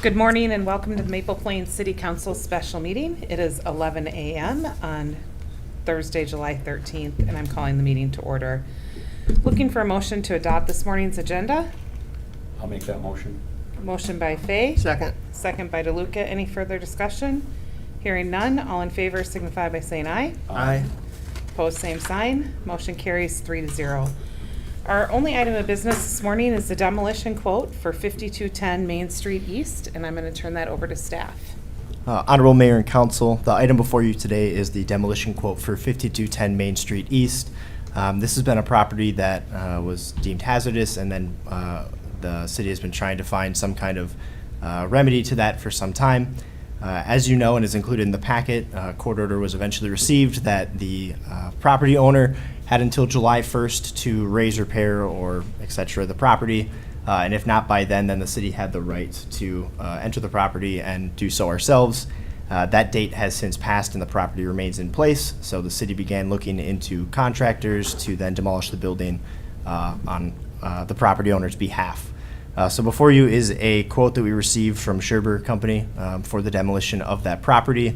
Good morning and welcome to the Maple Plains City Council special meeting. It is 11 a.m. on Thursday, July 13th, and I'm calling the meeting to order. Looking for a motion to adopt this morning's agenda. I'll make that motion. Motion by Fay. Second. Second by DeLuca. Any further discussion? Hearing none. All in favor signify by saying aye. Aye. Opposed, same sign. Motion carries 3-0. Our only item of business this morning is the demolition quote for 5210 Main Street East, and I'm going to turn that over to staff. Honorable Mayor and Council, the item before you today is the demolition quote for 5210 Main Street East. This has been a property that was deemed hazardous, and then the city has been trying to find some kind of remedy to that for some time. As you know, and is included in the packet, court order was eventually received that the property owner had until July 1st to raise, repair, or et cetera the property. And if not by then the city had the right to enter the property and do so ourselves. That date has since passed and the property remains in place. So the city began looking into contractors to then demolish the building on the property owner's behalf. So before you is a quote that we received from Sherber Company for the demolition of that property.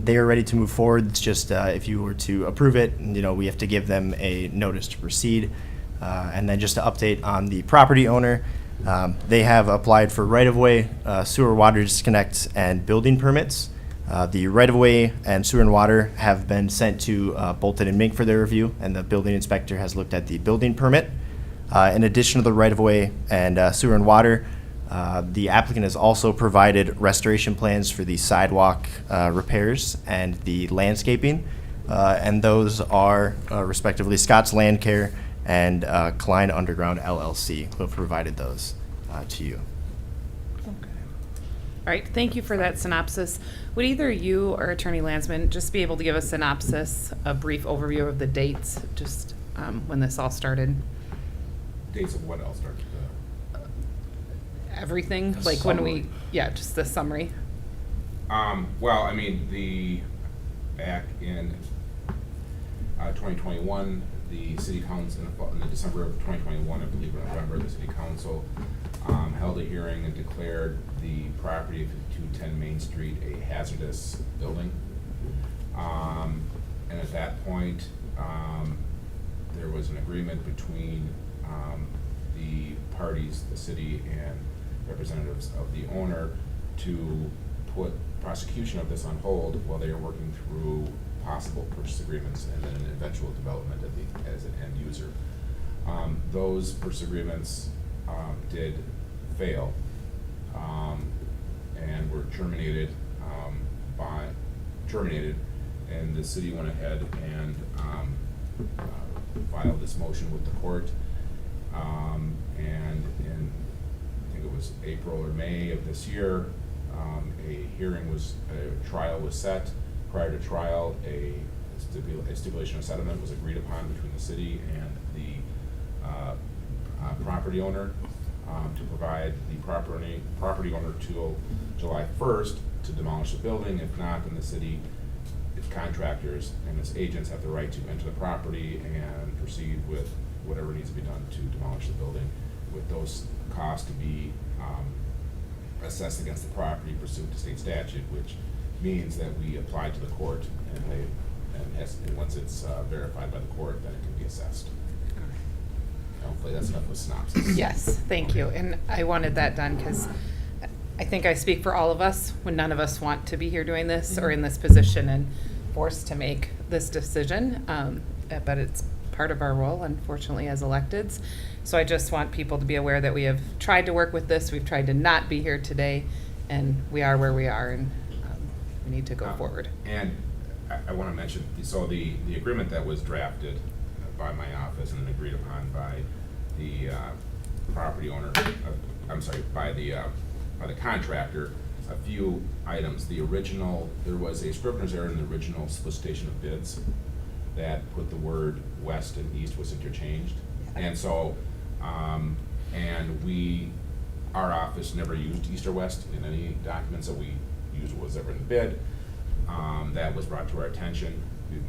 They are ready to move forward. It's just if you were to approve it, we have to give them a notice to proceed. And then just to update on the property owner, they have applied for right-of-way, sewer, water disconnect, and building permits. The right-of-way and sewer and water have been sent to Bolton and Mink for their review, and the building inspector has looked at the building permit. In addition to the right-of-way and sewer and water, the applicant has also provided restoration plans for the sidewalk repairs and the landscaping, and those are respectively Scott's Land Care and Klein Underground LLC who have provided those to you. Okay. All right, thank you for that synopsis. Would either you or Attorney Landsman just be able to give a synopsis, a brief overview of the dates, just when this all started? Dates of what else started? Everything, The like when summary. just the summary. Well, I mean, back in 2021, the city council, in the December of 2021, I believe in November, the city council held a hearing and declared the property of 5210 Main Street a hazardous building. And at that point, there was an agreement between the parties, the city and representatives of the owner, to put prosecution of this on hold while they are working through possible purchase agreements and then an eventual development as an end user. Those purchase agreements did fail and were terminated, and the city went ahead and filed this motion with the court. And in, I think it was April or May of this year, a trial was set. Prior to trial, a stipulation of settlement was agreed upon between the city and the property owner to provide the property owner till July 1st to demolish the building. If not, then the city, its contractors and its agents have the right to enter the property and proceed with whatever needs to be done to demolish the building, with those costs to be assessed against the property pursuant to state statute, which means that we apply to the court, and once it's verified by the court, then it can be assessed. Hopefully that's enough of a synopsis. Yes, thank you. And I wanted that done because I think I speak for all of us when none of us want to be here doing this or in this position and forced to make this decision. But it's part of our role, unfortunately, as electeds. So I just want people to be aware that we have tried to work with this. We've tried to not be here today, and we are where we are, and we need to go forward. And I want to mention, so the agreement that was drafted by my office and agreed upon by the property owner, by the contractor, a few items. The original, there was a scrivener's error in the original solicitation of bids that put the word west and east was interchanged. And so, our office never used east or west in any documents that we used what was ever in the bid. That was brought to our attention. We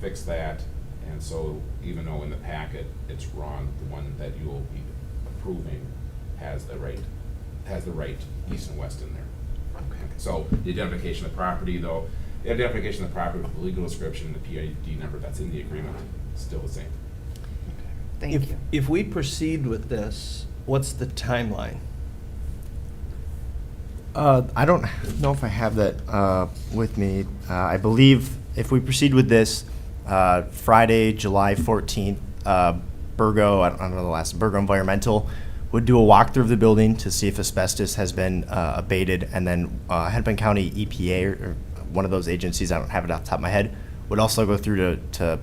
fixed that, and so even though in the packet it's wrong, the one that you will be approving has the right has the right east and west in there. So the identification of the property, though, the identification of the property with the legal description and the PID number that's in the agreement is still the same. Thank If, you. if we proceed with this, what's the timeline? I don't know if I have that with me. I believe if we proceed with this, Friday, July 14th, Burgo, I don't know the last, Burgo Environmental would do a walkthrough of the building to see if asbestos has been abated, and then Hennepin County EPA or one of those agencies, I don't have it off the top of my head, would also go through to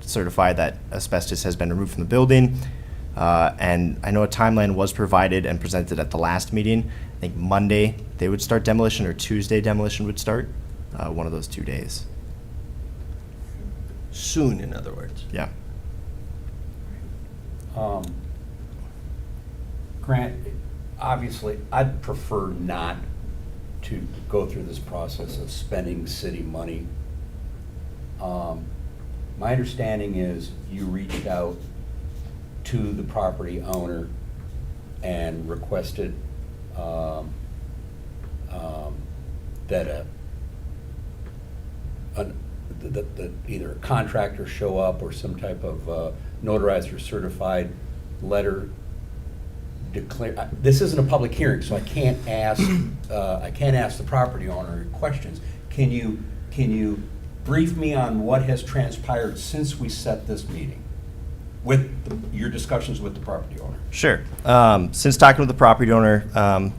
certify that asbestos has been removed from the building. And I know a timeline was provided and presented at the last meeting. I think Monday they would start demolition, or Tuesday demolition would start, one of those 2 days. Soon, in other words. Yeah. Grant, obviously, I'd prefer not to go through this process of spending city money. My understanding is you reached out to the property owner and requested that that either a contractor show up or some type of notarized or certified letter declare. This isn't a public hearing, so I can't ask the property owner questions. Can you brief me on what has transpired since we set this meeting with your discussions with the property owner? Sure. Since talking with the property owner,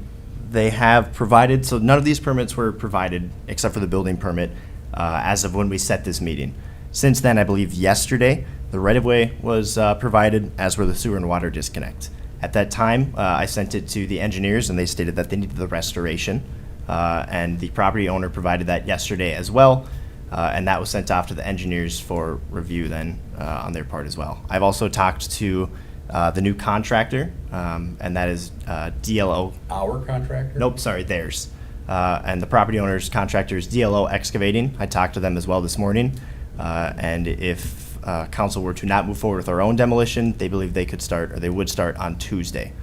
they have provided, so none of these permits were provided except for the building permit as of when we set this meeting. Since then, I believe yesterday, the right-of-way was provided, as were the sewer and water disconnect. At that time, I sent it to the engineers, and they stated that they needed the restoration, and the property owner provided that yesterday as well, and that was sent off to the engineers for review then on their part as well. I've also talked to the new contractor, and that is DLO. Our contractor? Nope, sorry, theirs. And the property owner's contractor is DLO Excavating. I talked to them as well this morning, and if council were to not move forward with our own demolition, they believe they could start, or they would start on Tuesday,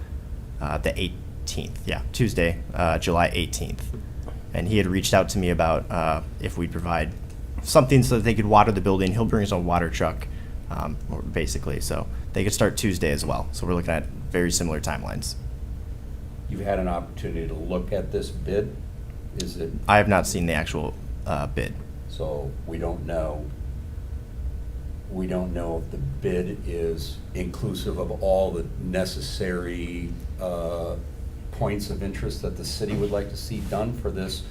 the 18th. Yeah, Tuesday, July 18th. And he had reached out to me about if we'd provide something so that they could water the building. He'll bring his own water truck, basically, so they could start Tuesday as well. So we're looking at very similar timelines. You've had an opportunity to look at this bid? Is it, I have not seen the actual bid. so we don't know if the bid is inclusive of all the necessary points of interest that the city would like to see done for this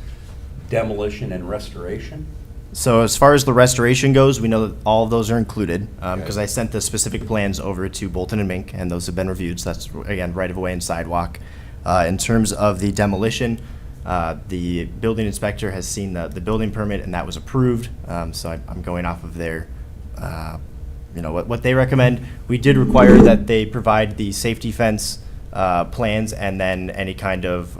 demolition and restoration? So as far as the restoration goes, we know that all of those are included, because Okay. I sent the specific plans over to Bolton and Mink, and those have been reviewed, so that's, again, right-of-way and sidewalk. In terms of the demolition, the building inspector has seen the building permit, and that was approved, so I'm going off of their, what they recommend. We did require that they provide the safety fence plans and then any kind of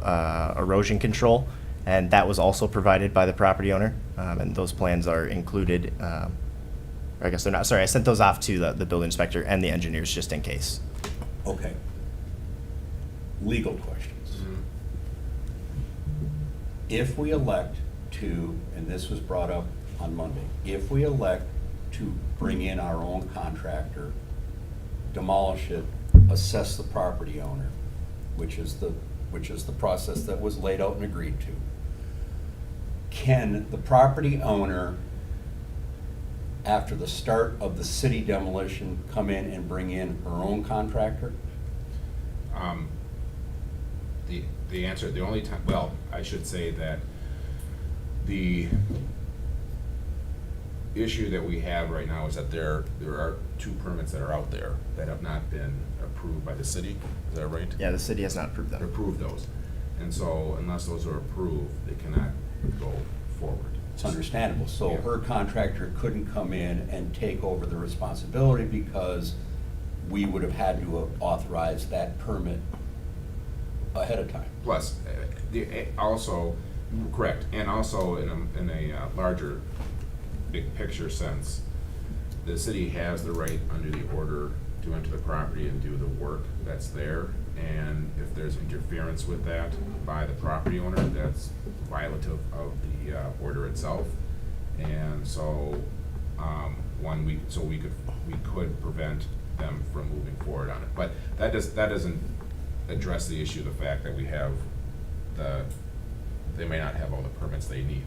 erosion control, and that was also provided by the property owner, and those plans are included. I guess they're not, sorry, I sent those off to the building inspector and the engineers just in case. Okay. Legal questions. If we elect to, and this was brought up on Monday, if we elect to bring in our own contractor, demolish it, assess the property owner, which is the process that was laid out and agreed to, can the property owner, after the start of the city demolition, come in and bring in her own contractor? The answer, the only time, well, I should say that the issue that we have right now is that there are 2 permits that are out there that have not been approved by the city. Is that right? Yeah, the city has not approved them. Approved those. And so unless those are approved, they cannot go forward. It's understandable. So Yeah. her contractor couldn't come in and take over the responsibility because we would have had to authorize that permit ahead of time. Plus, also, correct, and also in a larger, big picture sense, the city has the right under the order to enter the property and do the work that's there. And if there's interference with that by the property owner, that's violative of the order itself. And so, we could prevent them from moving forward on it. But that doesn't address the issue of the fact that they may not have all the permits they need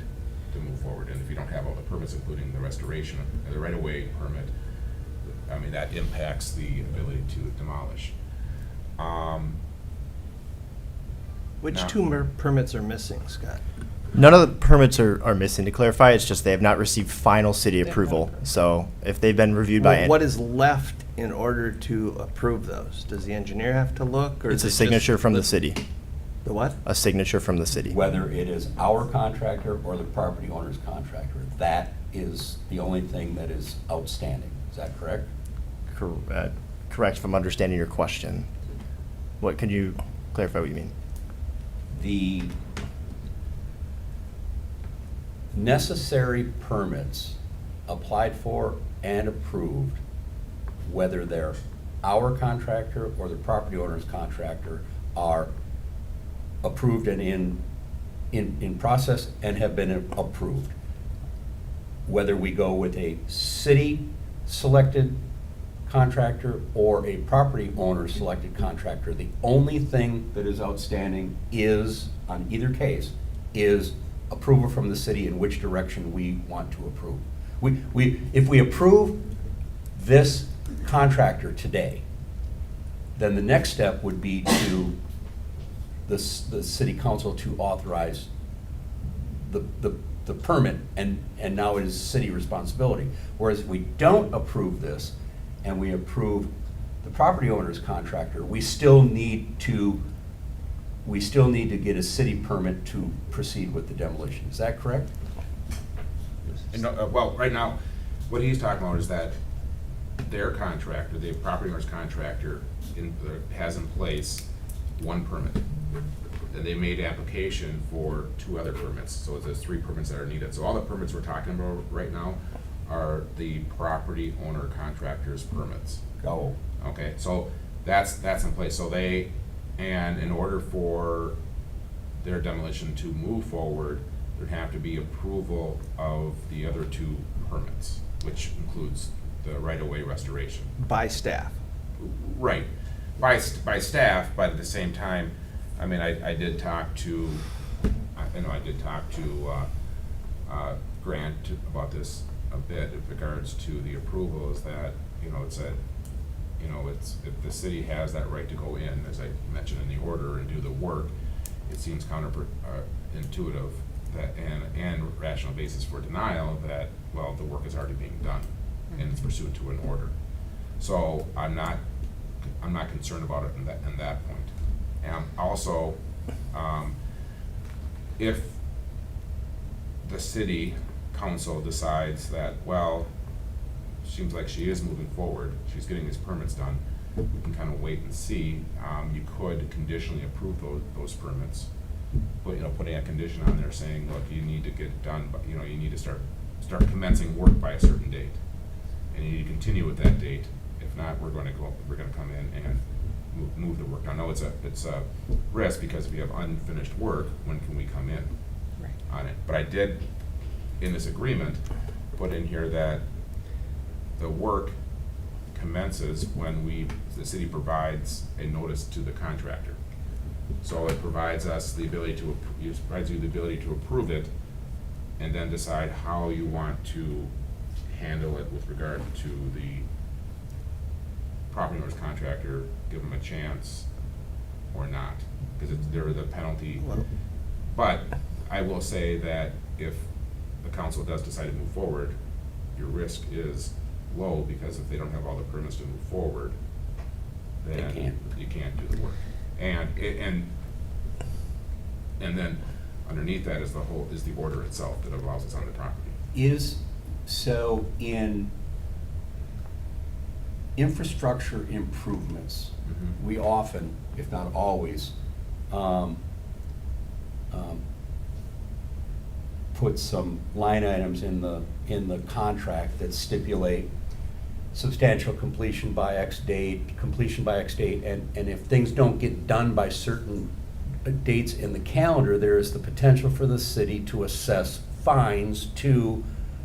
to move forward. And if you don't have all the permits, including the restoration, the right-of-way permit, I mean, that impacts the ability to demolish. Which Now- two permits are missing, Scott? None of the permits are missing. To clarify, it's just they have not received final city They've approval. not. So if they've been reviewed by. What is left in order to approve those? Does the engineer have to look, or It's is a it just signature from the city. The what? A signature from the city. Whether it is our contractor or the property owner's contractor, that is the only thing that is outstanding. Is that correct? Correct if I'm understanding your question. What, can you clarify what you mean? The necessary permits applied for and approved, whether they're our contractor or the property owner's contractor, are approved and in process and have been approved. Whether we go with a city-selected contractor or a property owner-selected contractor, the only thing that is outstanding is, on either case, is approval from the city in which direction we want to approve. If we approve this contractor today, then the next step would be to the city council to authorize the permit, and now it is city responsibility. Whereas if we don't approve this and we approve the property owner's contractor, we still need to get a city permit to proceed with the demolition. Is that correct? And, well, right now, what he's talking about is that their contractor, the property owner's contractor, has in place one permit. And they made application for 2 other permits, so there's 3 permits that are needed. So all the permits we're talking about right now are the property owner contractor's permits. Go. Okay, so that's in place. So and in order for their demolition to move forward, there'd have to be approval of the other 2 permits, which includes the right-of-way restoration. By staff. Right, by staff, but at the same time, I mean, I did talk to Grant about this a bit in regards to the approval, is that, it's if the city has that right to go in, as I mentioned in the order, and do the work, it seems counterintuitive that, and rational basis for denial that, well, the work is already being done and it's pursuant to an order. So I'm not concerned about it in that point. And also, if the city council decides that, well, seems like she is moving forward, she's getting these permits done, we can kind of wait and see. You could conditionally approve those permits, putting a condition on there saying, look, you need to get it done, but, you need to start commencing work by a certain date. And you need to continue with that date. If not, we're gonna come in and move the work. I know it's a risk, because if you have unfinished work, when can we come in Right. on it? But I did, in this agreement, put in here that the work commences when the city provides a notice to the contractor. So it provides us the ability provides you the ability to approve it, and then decide how you want to handle it with regard to the property owner's contractor, give them a chance or not, because there is a penalty. Well- But I will say that if the council does decide to move forward, your risk is low, because if they don't have all the permits to move forward, then you can't do the work. And then underneath that is the order itself that allows us on the property. So in infrastructure improvements, Mhm. we often, if not always, put some line items in the contract that stipulate substantial completion by X date, completion by X date, and if things don't get done by certain dates in the calendar, there is the potential for the city to assess fines to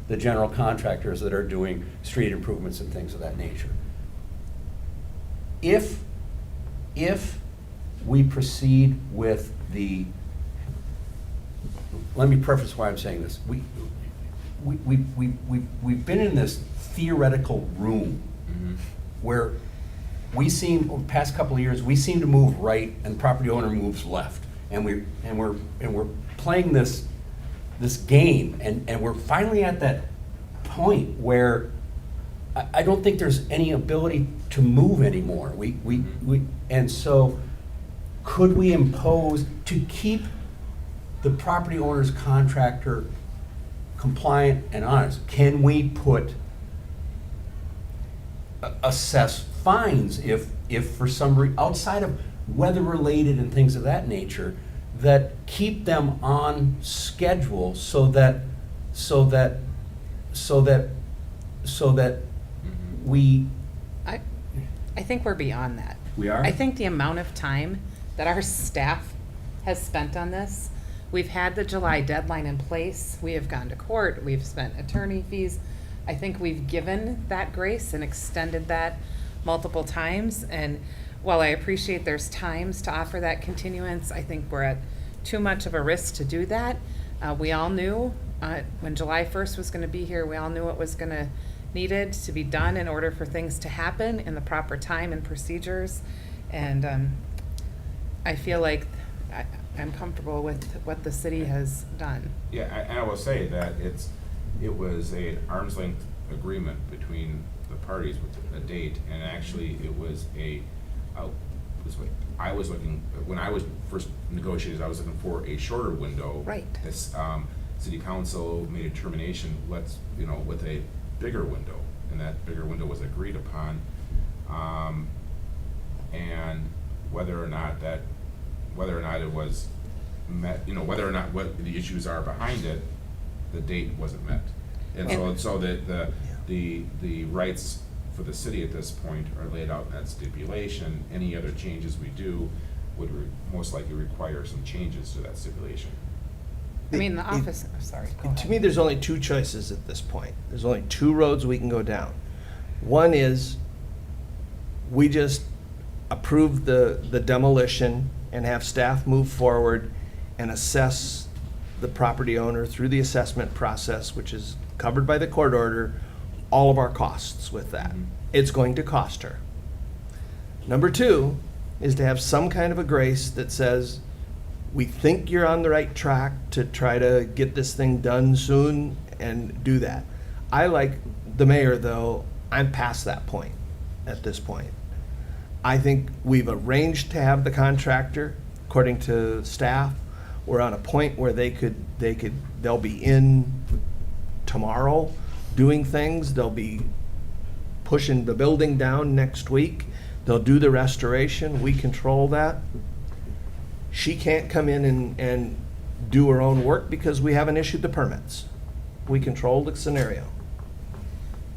the general contractors that are doing street improvements and things of that nature. If we proceed with the, let me preface why I'm saying this. We've been in this theoretical room where we seem, over the past couple of years, we seem to move right and the property owner moves left. And we're playing this game, and we're finally at that point where I don't think there's any ability to move anymore. And so could we impose, to keep the property owner's contractor compliant and honest, can we assess fines if for some outside of weather-related and things of that nature, that keep them on schedule so that we. I think we're beyond that. We are? I think the amount of time that our staff has spent on this, we've had the July deadline in place, we have gone to court, we've spent attorney fees. I think we've given that grace and extended that multiple times. And while I appreciate there's times to offer that continuance, I think we're at too much of a risk to do that. We all knew when July 1st was going to be here, we all knew it was going to needed to be done in order for things to happen in the proper time and procedures. And I feel like I'm comfortable with what the city has done. Yeah, and I will say that it was an arm's length agreement between the parties with a date, and actually it was I was looking, when I was first negotiated, I was looking for a shorter window. Right. This city council made a determination, with a bigger window, and that bigger window was agreed upon. And whether or not it was met, whether or not what the issues are behind it, the date wasn't met. And so the rights for the city at this point are laid out in that stipulation. Any other changes we do would most likely require some changes to that stipulation. I mean, the office, sorry, go ahead. To me, there's only two choices at this point. There's only two roads we can go down. One is we just approve the demolition and have staff move forward and assess the property owner through the assessment process, which is covered by the court order, all of our costs with that. Mhm. It's going to cost her. Number two is to have some kind of a grace that says, we think you're on the right track to try to get this thing done soon and do that. I, like the mayor, though, I'm past that point at this point. I think we've arranged to have the contractor, according to staff. We're on a point where they'll be in tomorrow doing things. They'll be pushing the building down next week. They'll do the restoration. We control that. She can't come in and do her own work because we haven't issued the permits. We control the scenario.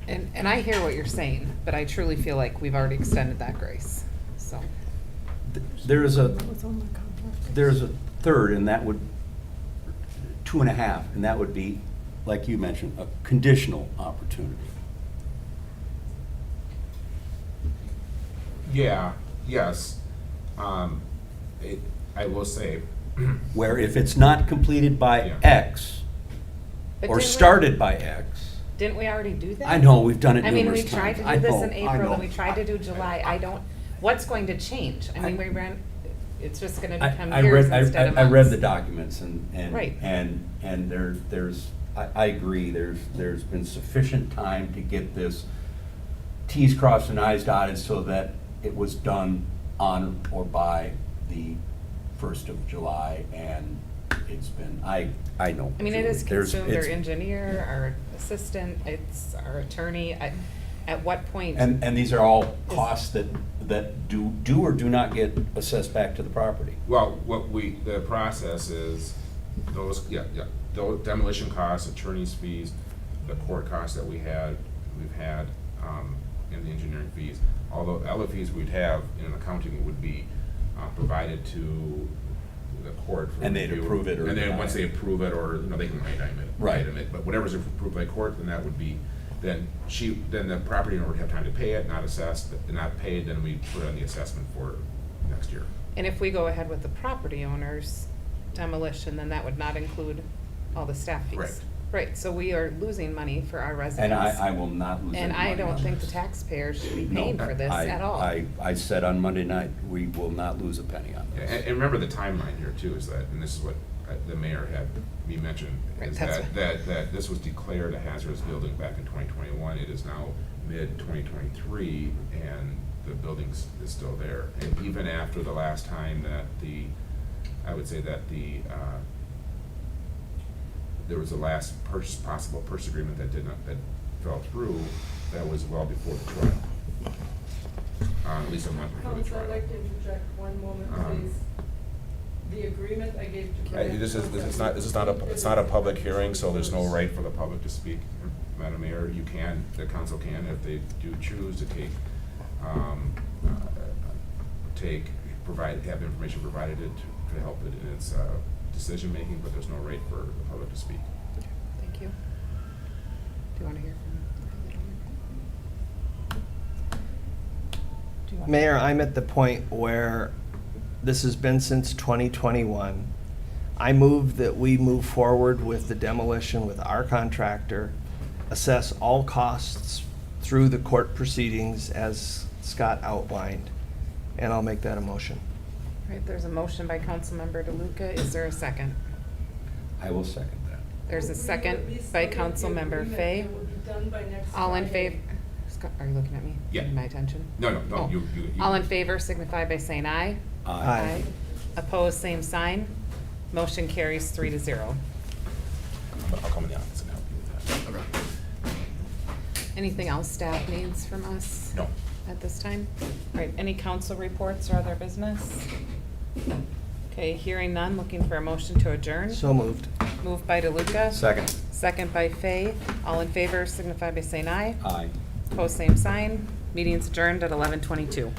And I hear what you're saying, but I truly feel like we've already extended that grace, so. There's a third, and that would, 2.5, and that would be, like you mentioned, a conditional opportunity. Yeah, yes. I will say, Where if it's not completed by Yeah. X, But or didn't we- started by X, Didn't we already do that? I know, we've done it I mean, numerous we tried to times. do I this in know, I April, and know. we tried to do July. What's going to change? I mean, it's just gonna become I years read, instead of I months. read the documents and Right. there's, I agree, there's been sufficient time to get this Ts crossed and Is dotted so that it was done on or by the 1st of July, and it's been, I know. I mean, it has Julie, consumed our it's- engineer, our assistant, it's our attorney. At what point? And these are all costs that do or do not get assessed back to the property. well, the process is those demolition costs, attorney's fees, the court costs that we've had, and the engineering fees. Although other fees we'd have in accounting would be provided to the court for And they'd review. approve it or And then deny once it. they approve it, or, you know, they can item it. Right. item it, but whatever's approved by court, then that would be, then the property owner would have time to pay it, not assessed, not paid, then we put it on the assessment for next year. And if we go ahead with the property owner's demolition, then that would not include all the staff fees. Correct. Right, so we are losing money for our And residents. I will not lose any And I money don't on think the this. taxpayers should be No, paying for this I- at all. I said on Monday night, we will not lose a penny on Yeah, this. and remember the timeline here too, is that, and this is what the mayor had me mention, Right, is that's that this was declared a hazardous building back in 2021. It is now mid-2023, and the building is still there. And even after the last time that I would say that there was the last possible purchase agreement that that fell through, that was well before the trial. At least a month before the Council, trial. I'd like to interject one moment, please. The agreement I gave to. This is not a public hearing, so there's no right for the public to speak. Madam Mayor, you can, the council can, if they do choose to have information provided to help it in its decision-making, but there's no right for the public to speak. Thank you. Do you want to hear from? Mayor, I'm at the point where this has been since 2021. I move that we move forward with the demolition with our contractor, assess all costs through the court proceedings as Scott outlined, and I'll make that a motion. All right, there's a motion by Councilmember DeLuca. Is there a second? I will second that. There's a second by Councilmember Fay. All in favor? Are you looking at me? Yeah. Need my attention? No, Oh. you. All in favor signify by saying aye. Aye. Opposed, same sign. Motion carries 3-0. I'll come in the office and help you with that. Anything else staff needs from us? No. At this time? All right, any council reports or other business? Okay, hearing none, looking for a motion to adjourn. So moved. Moved by DeLuca. Second. Second by Fay. All in favor signify by saying aye. Aye. Opposed, same sign. Meeting's adjourned at 11:22.